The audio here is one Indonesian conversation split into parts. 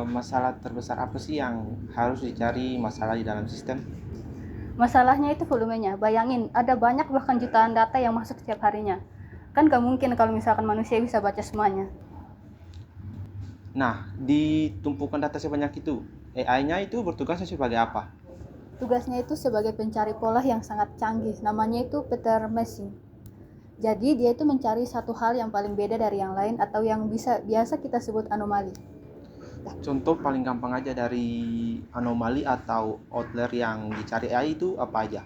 Masalah terbesar apa sih yang harus dicari masalah di dalam sistem? Masalahnya itu volumenya. Bayangin, ada banyak bahkan jutaan data yang masuk setiap harinya. Kan gak mungkin kalau misalkan manusia bisa baca semuanya. Nah, di tumpukan data sebanyak itu, AI-nya itu bertugasnya sebagai apa? Tugasnya itu sebagai pencari pola yang sangat canggih. Namanya itu Peter Messing. Jadi dia itu mencari satu hal yang paling beda dari yang lain atau yang biasa kita sebut anomali. Contoh paling gampang aja dari anomali atau outlier yang dicari AI itu apa aja?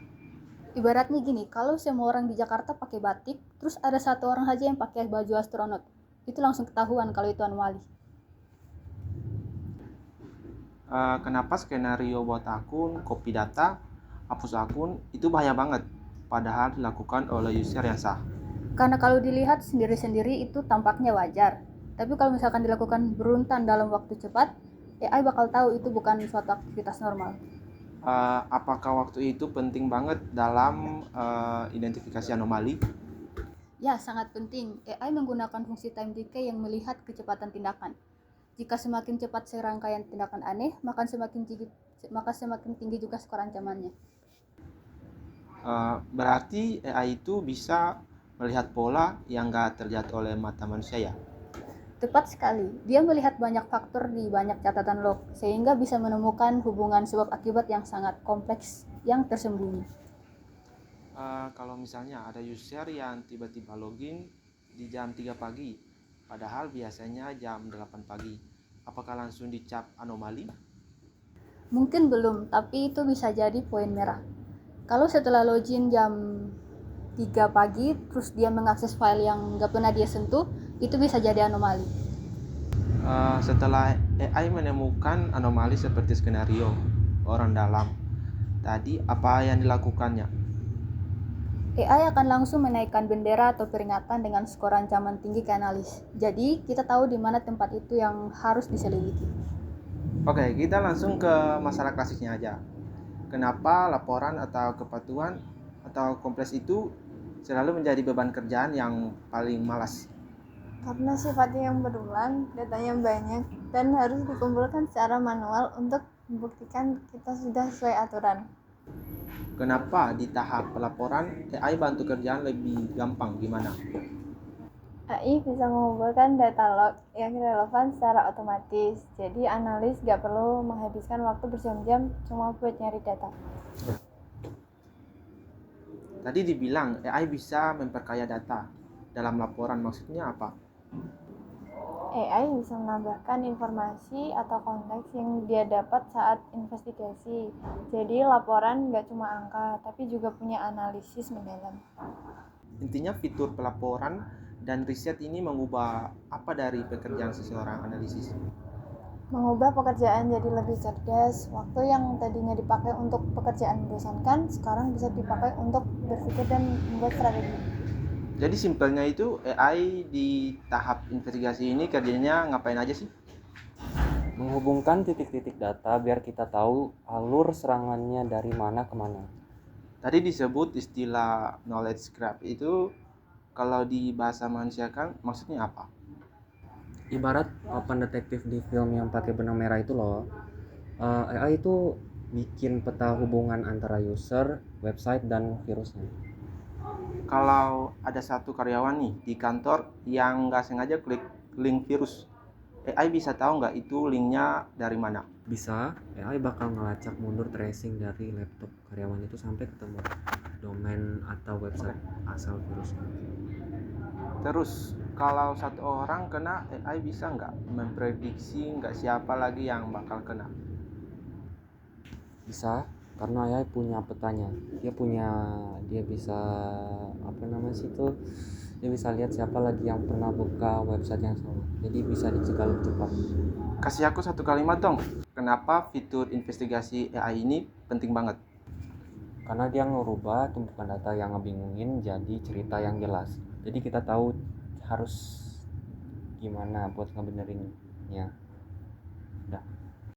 Ibaratnya gini, kalau semua orang di Jakarta pakai batik, terus ada satu orang aja yang pakai baju astronot, itu langsung ketahuan kalau itu anomali. Kenapa skenario buat akun, copy data, hapus akun itu bahaya banget, padahal dilakukan oleh user yang sah. Karena kalau dilihat sendiri-sendiri itu tampaknya wajar. Tapi kalau misalkan dilakukan beruntun dalam waktu cepat, AI bakal tahu itu bukan suatu aktivitas normal. Apakah waktu itu penting banget dalam identifikasi anomali? Ya, sangat penting. AI menggunakan fungsi time decay yang melihat kecepatan tindakan. Jika semakin cepat serangkaian tindakan aneh, maka semakin tinggi juga skor ancamannya. Berarti AI itu bisa melihat pola yang nggak terlihat oleh mata manusia ya. Tepat sekali, dia melihat banyak faktor di banyak catatan log, sehingga bisa menemukan hubungan sebab akibat yang sangat kompleks yang tersembunyi. Kalau misalnya ada user yang tiba-tiba login di jam 3 pagi, padahal biasanya jam 8 pagi, apakah langsung dicap anomali? Mungkin belum, tapi itu bisa jadi poin merah. Kalau setelah login jam 3 pagi, terus dia mengakses file yang nggak pernah dia sentuh, itu bisa jadi anomali. Setelah AI menemukan anomali seperti skenario orang dalam, tadi apa yang dilakukannya? AI akan langsung menaikkan bendera atau peringatan dengan skor ancaman tinggi ke analis. Jadi, kita tahu di mana tempat itu yang harus diselidiki. Oke, kita langsung ke masalah klasiknya aja. Kenapa laporan atau kepatuhan atau kompleks itu selalu menjadi beban kerjaan yang paling malas? Karena sifatnya yang berulang, datanya banyak, dan harus dikumpulkan secara manual untuk membuktikan kita sudah sesuai aturan. Kenapa di tahap pelaporan AI bantu kerjaan lebih gampang gimana? AI bisa mengumpulkan data log yang relevan secara otomatis, jadi analis nggak perlu menghabiskan waktu berjam-jam cuma buat nyari data. Tadi dibilang AI bisa memperkaya data. Dalam laporan maksudnya apa? AI bisa menambahkan informasi atau konteks yang dia dapat saat investigasi. Jadi laporan nggak cuma angka, tapi juga punya analisis mendalam. Intinya fitur pelaporan dan riset ini mengubah apa dari pekerjaan seseorang analisis? Mengubah pekerjaan jadi lebih cerdas. Waktu yang tadinya dipakai untuk pekerjaan membosankan, sekarang bisa dipakai untuk berpikir dan membuat strategi. Jadi simpelnya itu AI di tahap investigasi ini kerjanya ngapain aja sih? Menghubungkan titik-titik data biar kita tahu alur serangannya dari mana ke mana. Tadi disebut istilah knowledge graph itu kalau di bahasa manusia kan maksudnya apa? Ibarat papan detektif di film yang pakai benang merah itu loh. AI itu bikin peta hubungan antara user, website, dan virusnya. Kalau ada satu karyawan nih di kantor yang nggak sengaja klik link virus, AI bisa tahu nggak itu linknya dari mana? Bisa, AI bakal ngelacak mundur tracing dari laptop karyawan itu sampai ketemu domain atau website asal virusnya. Terus kalau satu orang kena, AI bisa nggak memprediksi nggak siapa lagi yang bakal kena? Bisa, karena AI punya petanya. Dia bisa apa namanya sih itu? Dia bisa lihat siapa lagi yang pernah buka website yang sama. Jadi bisa dicegah lebih cepat. Kasih aku satu kalimat dong. Kenapa fitur investigasi AI ini penting banget? Karena dia ngerubah tumpukan data yang ngebingungin jadi cerita yang jelas. Jadi kita tahu harus gimana buat ngebenerinnya. Udah.